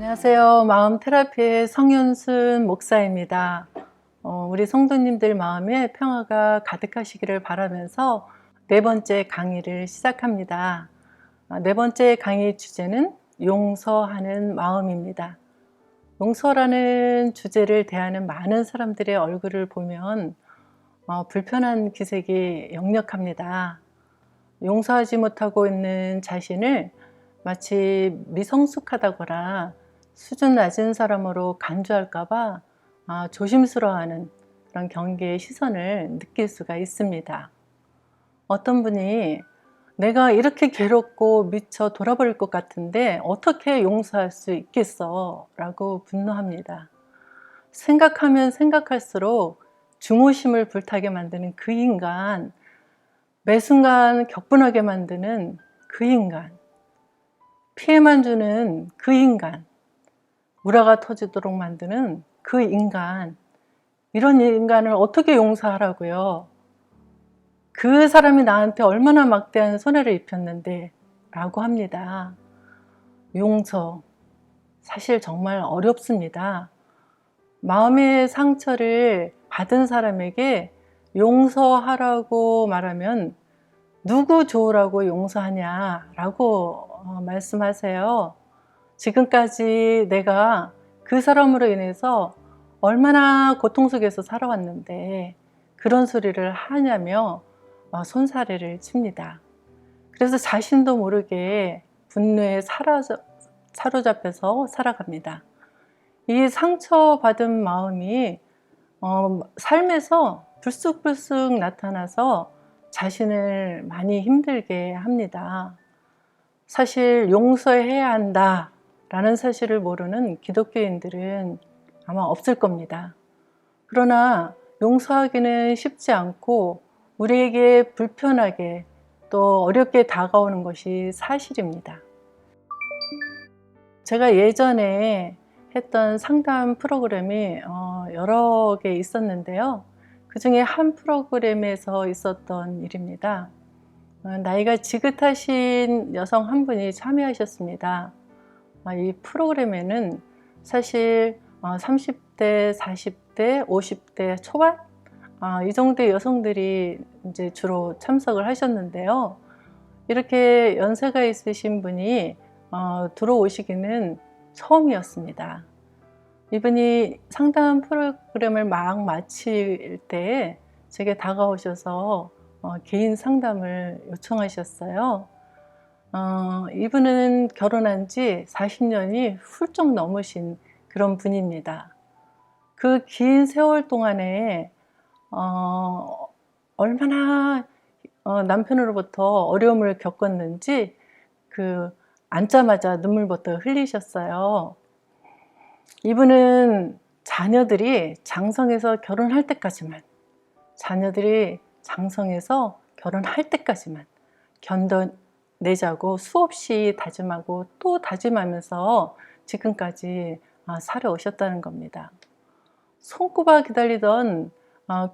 안녕하세요. 마음 테라피의 성윤순 목사입니다. 우리 성도님들 마음에 평화가 가득하시기를 바라면서 네 번째 강의를 시작합니다. 네 번째 강의 주제는 용서하는 마음입니다. 용서라는 주제를 대하는 많은 사람들의 얼굴을 보면 불편한 기색이 역력합니다. 용서하지 못하고 있는 자신을 마치 미성숙하다거나 수준 낮은 사람으로 간주할까봐 조심스러워하는 그런 경계의 시선을 느낄 수가 있습니다. 어떤 분이 내가 이렇게 괴롭고 미쳐 돌아버릴 것 같은데 어떻게 용서할 수 있겠어? 라고 분노합니다. 생각하면 생각할수록 중호심을 불타게 만드는 그 인간, 매 순간 격분하게 만드는 그 인간, 피해만 주는 그 인간, 우라가 터지도록 만드는 그 인간, 이런 인간을 어떻게 용서하라고요? 그 사람이 나한테 얼마나 막대한 손해를 입혔는데 라고 합니다. 용서, 사실 정말 어렵습니다. 마음의 상처를 받은 사람에게 용서하라고 말하면 누구 좋으라고 용서하냐라고 말씀하세요. 지금까지 내가 그 사람으로 인해서 얼마나 고통 속에서 살아왔는데 그런 소리를 하냐며 손사래를 칩니다. 그래서 자신도 모르게 분노에 사로잡혀서 살아갑니다. 이 상처받은 마음이 삶에서 불쑥불쑥 나타나서 자신을 많이 힘들게 합니다. 사실 용서해야 한다 라는 사실을 모르는 기독교인들은 아마 없을 겁니다. 그러나 용서하기는 쉽지 않고 우리에게 불편하게 또 어렵게 다가오는 것이 사실입니다. 제가 예전에 했던 상담 프로그램이 여러 개 있었는데요. 그 중에 한 프로그램에서 있었던 일입니다. 나이가 지긋하신 여성 한 분이 참여하셨습니다. 이 프로그램에는 사실 30대, 40대, 50대 초반 이 정도의 여성들이 이제 주로 참석을 하셨는데요. 이렇게 연세가 있으신 분이 들어오시기는 처음이었습니다. 이분이 상담 프로그램을 막 마칠 때 제게 다가오셔서 개인 상담을 요청하셨어요. 이분은 결혼한 지 40년이 훌쩍 넘으신 그런 분입니다. 그 긴 세월 동안에 얼마나 남편으로부터 어려움을 겪었는지 앉자마자 눈물부터 흘리셨어요. 이분은 자녀들이 장성해서 결혼할 때까지만, 자녀들이 장성해서 결혼할 때까지만 견뎌내자고 수없이 다짐하고 또 다짐하면서 지금까지 살아오셨다는 겁니다. 손꼽아 기다리던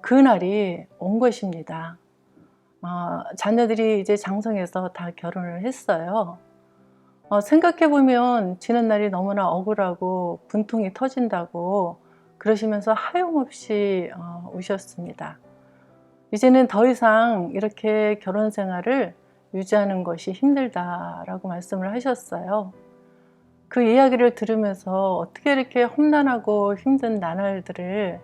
그날이 온 것입니다. 자녀들이 이제 장성해서 다 결혼을 했어요. 생각해보면 지난 날이 너무나 억울하고 분통이 터진다고 그러시면서 하염없이 우셨습니다. 이제는 더 이상 이렇게 결혼 생활을 유지하는 것이 힘들다라고 말씀을 하셨어요. 그 이야기를 들으면서 어떻게 이렇게 험난하고 힘든 나날들을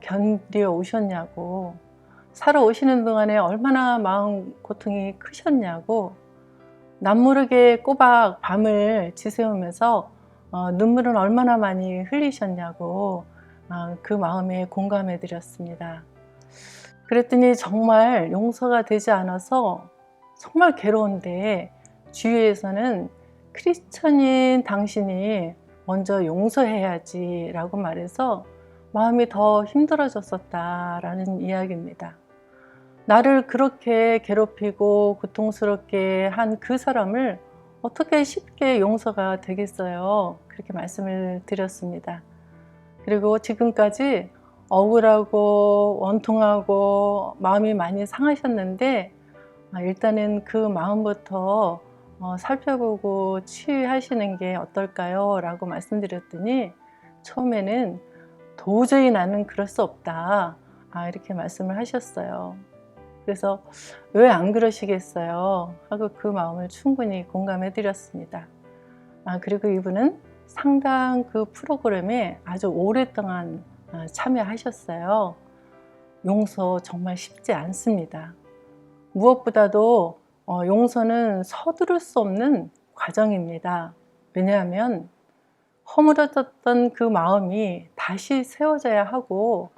견디어 오셨냐고, 살아오시는 동안에 얼마나 마음 고통이 크셨냐고, 남모르게 꼬박 밤을 지새우면서 눈물은 얼마나 많이 흘리셨냐고 그 마음에 공감해 드렸습니다. 그랬더니 정말 용서가 되지 않아서 정말 괴로운데 주위에서는 크리스천인 당신이 먼저 용서해야지 라고 말해서 마음이 더 힘들어졌었다라는 이야기입니다. 나를 그렇게 괴롭히고 고통스럽게 한 그 사람을 어떻게 쉽게 용서가 되겠어요? 그렇게 말씀을 드렸습니다. 그리고 지금까지 억울하고 원통하고 마음이 많이 상하셨는데 일단은 그 마음부터 살펴보고 치유하시는 게 어떨까요? 라고 말씀드렸더니 처음에는 도저히 나는 그럴 수 없다. 이렇게 말씀을 하셨어요. 그래서 왜 안 그러시겠어요? 하고 그 마음을 충분히 공감해 드렸습니다. 그리고 이분은 상당 그 프로그램에 아주 오랫동안 참여하셨어요. 용서 정말 쉽지 않습니다. 무엇보다도 용서는 서두를 수 없는 과정입니다. 왜냐하면 허물어졌던 그 마음이 다시 세워져야 하고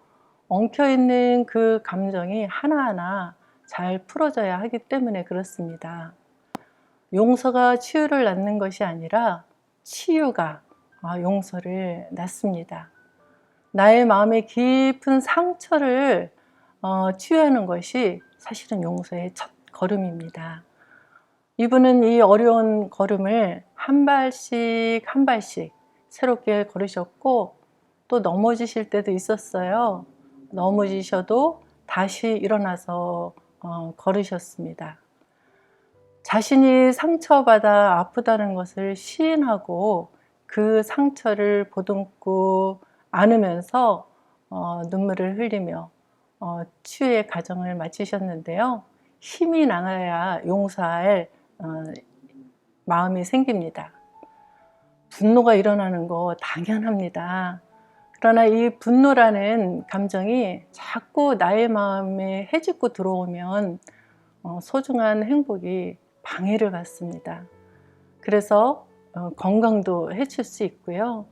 엉켜있는 그 감정이 하나하나 잘 풀어져야 하기 때문에 그렇습니다. 용서가 치유를 낳는 것이 아니라 치유가 용서를 낳습니다. 나의 마음의 깊은 상처를 치유하는 것이 사실은 용서의 첫 걸음입니다. 이분은 이 어려운 걸음을 한 발씩 한 발씩 새롭게 걸으셨고 또 넘어지실 때도 있었어요. 넘어지셔도 다시 일어나서 걸으셨습니다. 자신이 상처받아 아프다는 것을 시인하고 그 상처를 보듬고 안으면서 눈물을 흘리며 치유의 과정을 마치셨는데요. 힘이 나야 용서할 마음이 생깁니다. 분노가 일어나는 거 당연합니다. 그러나 이 분노라는 감정이 자꾸 나의 마음에 헤집고 들어오면 소중한 행복이 방해를 받습니다. 그래서 건강도 해칠 수 있고요.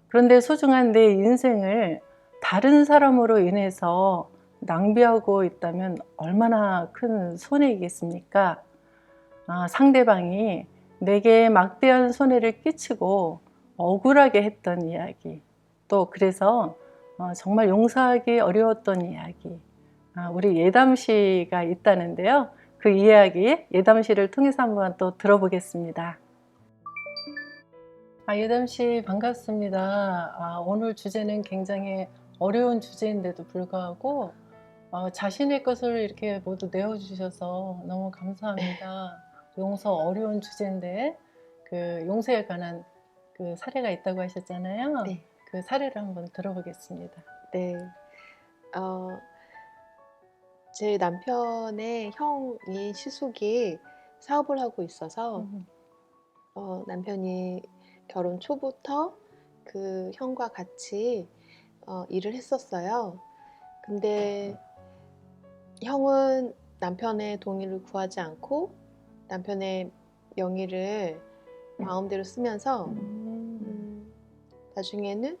그런데 소중한 내 인생을 다른 사람으로 인해서 낭비하고 있다면 얼마나 큰 손해이겠습니까? 상대방이 내게 막대한 손해를 끼치고 억울하게 했던 이야기, 또 그래서 정말 용서하기 어려웠던 이야기, 우리 예담씨가 있다는데요. 그 이야기 예담씨를 통해서 한번 또 들어보겠습니다. 예담씨 반갑습니다. 오늘 주제는 굉장히 어려운 주제인데도 불구하고 자신의 것을 이렇게 모두 내어주셔서 너무 감사합니다. 용서 어려운 주제인데 그 용서에 관한 그 사례가 있다고 하셨잖아요. 네. 그 사례를 한번 들어보겠습니다. 네. 제 남편의 형이 시숙이 사업을 하고 있어서 남편이 결혼 초부터 그 형과 같이 일을 했었어요. 근데 형은 남편의 동의를 구하지 않고 남편의 명의를 마음대로 쓰면서 나중에는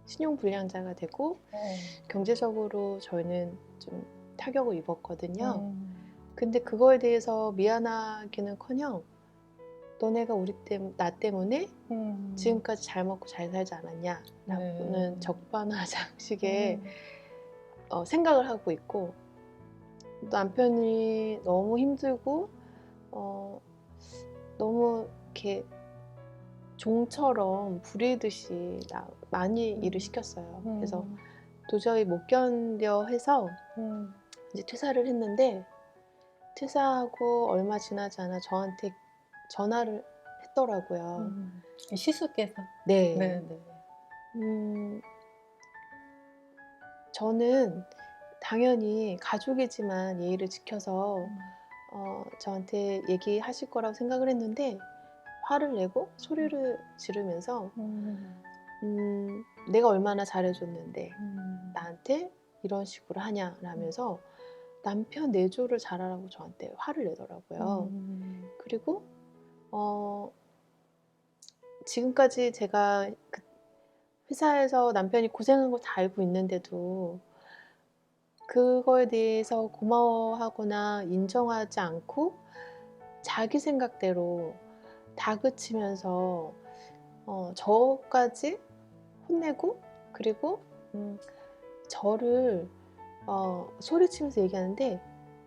신용불량자가 되고 경제적으로 저희는 좀 타격을 입었거든요. 근데 그거에 대해서 미안하기는커녕 너네가 나 때문에 지금까지 잘 먹고 잘 살지 않았냐 라고는 적반하장식의 생각을 하고 있고, 남편이 너무 힘들고 너무 이렇게 종처럼 부리듯이 많이 일을 시켰어요. 그래서 도저히 못 견뎌 해서 이제 퇴사를 했는데, 퇴사하고 얼마 지나지 않아 저한테 전화를 했더라고요. 시수께서? 네. 네. 저는 당연히 가족이지만 예의를 지켜서 저한테 얘기하실 거라고 생각을 했는데 화를 내고 소리를 지르면서 내가 얼마나 잘해줬는데 나한테 이런 식으로 하냐라면서 남편 내조를 잘하라고 저한테 화를 내더라고요. 그리고 지금까지 제가 그 회사에서 남편이 고생한 거 다 알고 있는데도 그거에 대해서 고마워하거나 인정하지 않고 자기 생각대로 다그치면서 저까지 혼내고, 그리고 저를 소리치면서 얘기하는데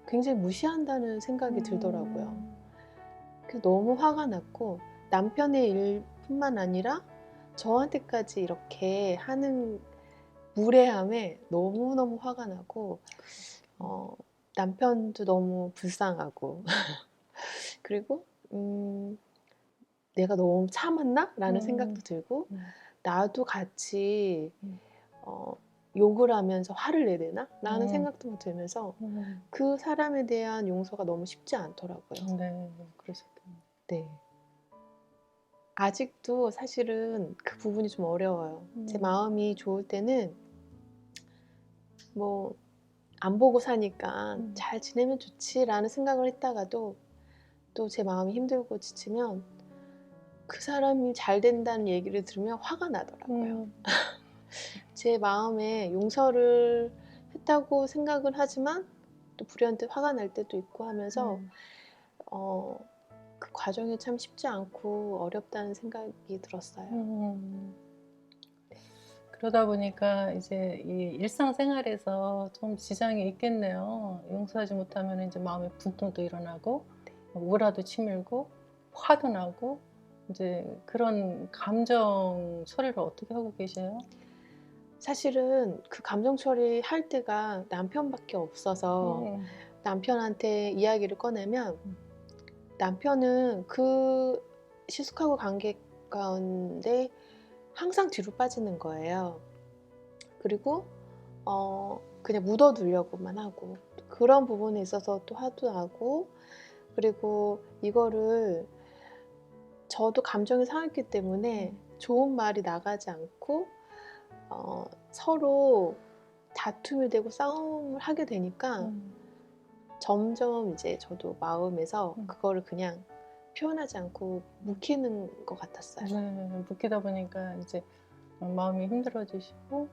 굉장히 무시한다는 생각이 들더라고요. 그래서 너무 화가 났고, 남편의 일뿐만 아니라 저한테까지 이렇게 하는 무례함에 너무너무 화가 나고 남편도 너무 불쌍하고 그리고 내가 너무 참았나? 라는 음. 생각도 들고 음. 나도 같이 음. 욕을 하면서 화를 내야 되나? 라는 음. 생각도 들면서 음. 그 사람에 대한 용서가 너무 쉽지 않더라고요. 네, 그러셨군요. 네. 아직도 사실은 그 부분이 좀 어려워요. 제 마음이 좋을 때는 뭐 안 보고 사니까 잘 지내면 좋지라는 생각을 했다가도 또 제 마음이 힘들고 지치면 그 사람이 잘 된다는 얘기를 들으면 화가 나더라고요. 제 마음에 용서를 했다고 생각을 하지만 또 불현듯 화가 날 때도 있고 하면서 그 과정이 참 쉽지 않고 어렵다는 생각이 들었어요. 그러다 보니까 이제 이 일상생활에서 좀 지장이 있겠네요. 용서하지 못하면 이제 마음에 분통도 일어나고 우울화도 치밀고 화도 나고 이제 그런 감정 처리를 어떻게 하고 계세요? 사실은 그 감정 처리할 때가 남편밖에 없어서 남편한테 이야기를 꺼내면 남편은 그 시숙하고 관계 가운데 항상 뒤로 빠지는 거예요. 그리고 그냥 묻어두려고만 하고 그런 부분에 있어서 또 화도 나고 그리고 이거를 저도 감정이 상했기 때문에 좋은 말이 나가지 않고 서로 다툼이 되고 싸움을 하게 되니까 점점 이제 저도 마음에서 그거를 그냥 표현하지 않고 묵히는 것 같았어요. 네, 묵히다 보니까 이제 마음이 힘들어지시고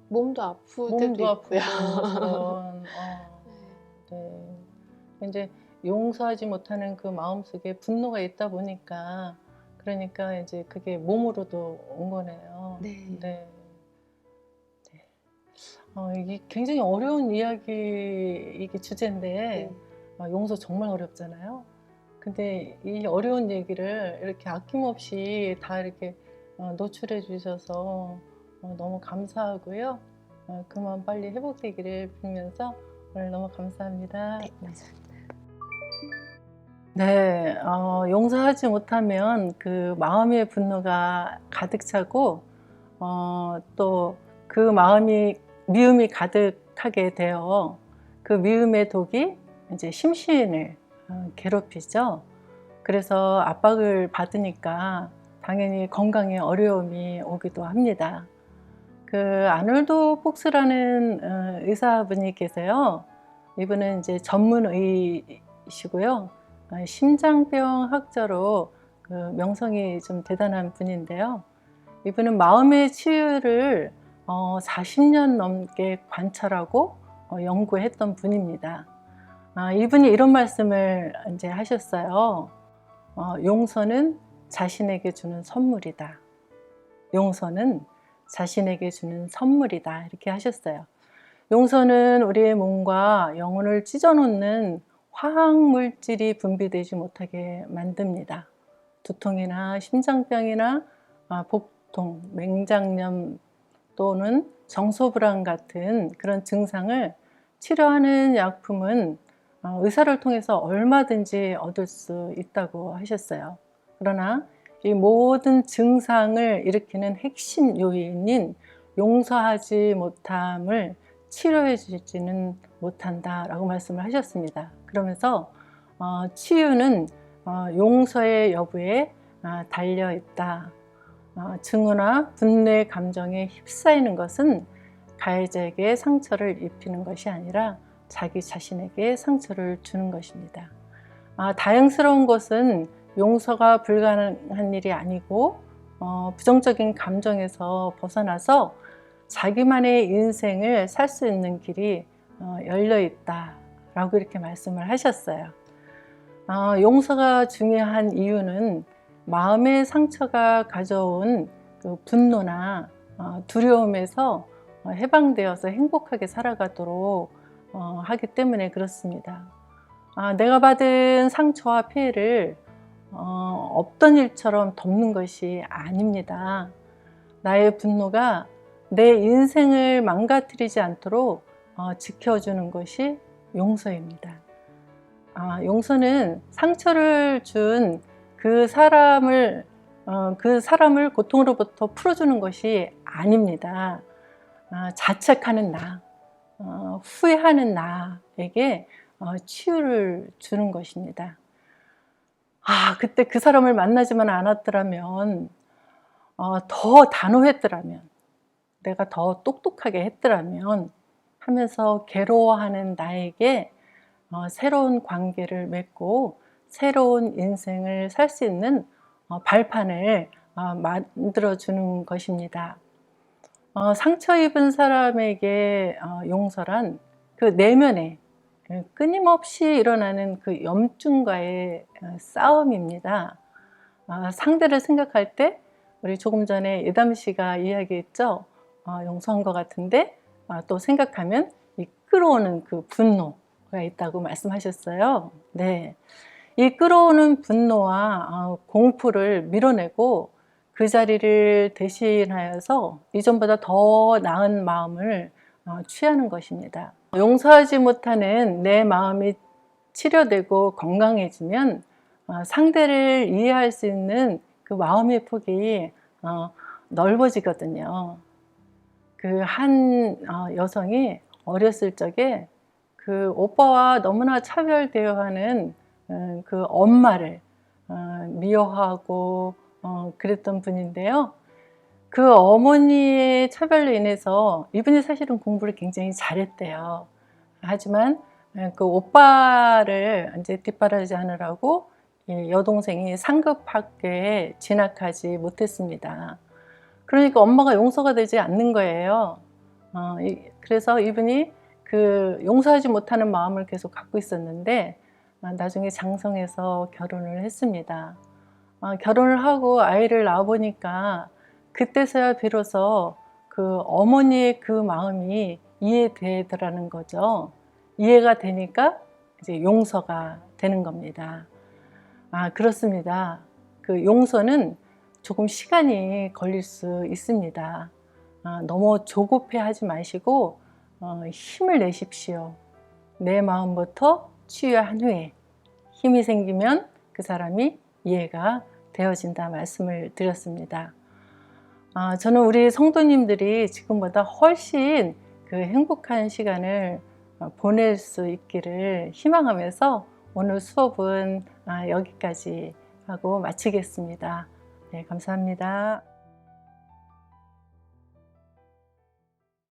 몸도 아플 때도 몸도 아프고 있고요. 그런 네. 이제 용서하지 못하는 그 마음속에 분노가 있다 보니까 그러니까 이제 그게 몸으로도 온 거네요. 네. 네. 이게 굉장히 어려운 이야기, 이게 주제인데 용서 정말 어렵잖아요. 근데 이 어려운 얘기를 이렇게 아낌없이 다 이렇게 노출해 주셔서 너무 감사하고요. 그만 빨리 회복되기를 빌면서 오늘 너무 감사합니다. 네, 감사합니다. 네, 용서하지 못하면 그 마음의 분노가 가득 차고 또 그 마음이 미움이 가득하게 되어 그 미움의 독이 이제 심신을 괴롭히죠. 그래서 압박을 받으니까 당연히 건강에 어려움이 오기도 합니다. 그 아놀드 폭스라는 의사분이 계세요. 이분은 이제 전문의이시고요. 심장병 학자로 그 명성이 좀 대단한 분인데요. 이분은 마음의 치유를 40년 넘게 관찰하고 연구했던 분입니다. 이분이 이런 말씀을 이제 하셨어요. 용서는 자신에게 주는 선물이다. 용서는 자신에게 주는 선물이다. 이렇게 하셨어요. 용서는 우리의 몸과 영혼을 찢어놓는 화학물질이 분비되지 못하게 만듭니다. 두통이나 심장병이나 복통, 맹장염 또는 정소불안 같은 그런 증상을 치료하는 약품은 의사를 통해서 얼마든지 얻을 수 있다고 하셨어요. 그러나 이 모든 증상을 일으키는 핵심 요인인 용서하지 못함을 치료해 주지는 못한다라고 말씀을 하셨습니다. 그러면서 치유는 용서의 여부에 달려 있다. 증오나 분노의 감정에 휩싸이는 것은 가해자에게 상처를 입히는 것이 아니라 자기 자신에게 상처를 주는 것입니다. 다행스러운 것은 용서가 불가능한 일이 아니고 부정적인 감정에서 벗어나서 자기만의 인생을 살 수 있는 길이 열려 있다라고 이렇게 말씀을 하셨어요. 용서가 중요한 이유는 마음의 상처가 가져온 그 분노나 두려움에서 해방되어서 행복하게 살아가도록 하기 때문에 그렇습니다. 내가 받은 상처와 피해를 없던 일처럼 덮는 것이 아닙니다. 나의 분노가 내 인생을 망가뜨리지 않도록 지켜주는 것이 용서입니다. 용서는 상처를 준 그 사람을 고통으로부터 풀어주는 것이 아닙니다. 자책하는 나, 후회하는 나에게 치유를 주는 것입니다. 그때 그 사람을 만나지만 않았더라면, 더 단호했더라면, 내가 더 똑똑하게 했더라면 하면서 괴로워하는 나에게 새로운 관계를 맺고 새로운 인생을 살 수 있는 발판을 만들어주는 것입니다. 상처 입은 사람에게 용서란 그 내면에 끊임없이 일어나는 그 염증과의 싸움입니다. 상대를 생각할 때 우리 조금 전에 예담 씨가 이야기했죠. 용서한 것 같은데 또 생각하면 이 끌어오는 그 분노가 있다고 말씀하셨어요. 네, 이 끌어오는 분노와 공포를 밀어내고 그 자리를 대신하여서 이전보다 더 나은 마음을 취하는 것입니다. 용서하지 못하는 내 마음이 치료되고 건강해지면 상대를 이해할 수 있는 그 마음의 폭이 넓어지거든요. 그 한 여성이 어렸을 적에 그 오빠와 너무나 차별되어 하는 그 엄마를 미워하고 그랬던 분인데요. 그 어머니의 차별로 인해서 이분이 사실은 공부를 굉장히 잘했대요. 하지만 그 오빠를 이제 뒷바라지 하느라고 여동생이 상급 학교에 진학하지 못했습니다. 그러니까 엄마가 용서가 되지 않는 거예요. 그래서 이분이 그 용서하지 못하는 마음을 계속 갖고 있었는데 나중에 장성해서 결혼을 했습니다. 결혼을 하고 아이를 낳아보니까 그때서야 비로소 그 어머니의 그 마음이 이해되더라는 거죠. 이해가 되니까 이제 용서가 되는 겁니다. 그렇습니다. 그 용서는 조금 시간이 걸릴 수 있습니다. 너무 조급해 하지 마시고 힘을 내십시오. 내 마음부터 치유한 후에 힘이 생기면 그 사람이 이해가 되어진다 말씀을 드렸습니다. 저는 우리 성도님들이 지금보다 훨씬 그 행복한 시간을 보낼 수 있기를 희망하면서 오늘 수업은 여기까지 하고 마치겠습니다. 네, 감사합니다.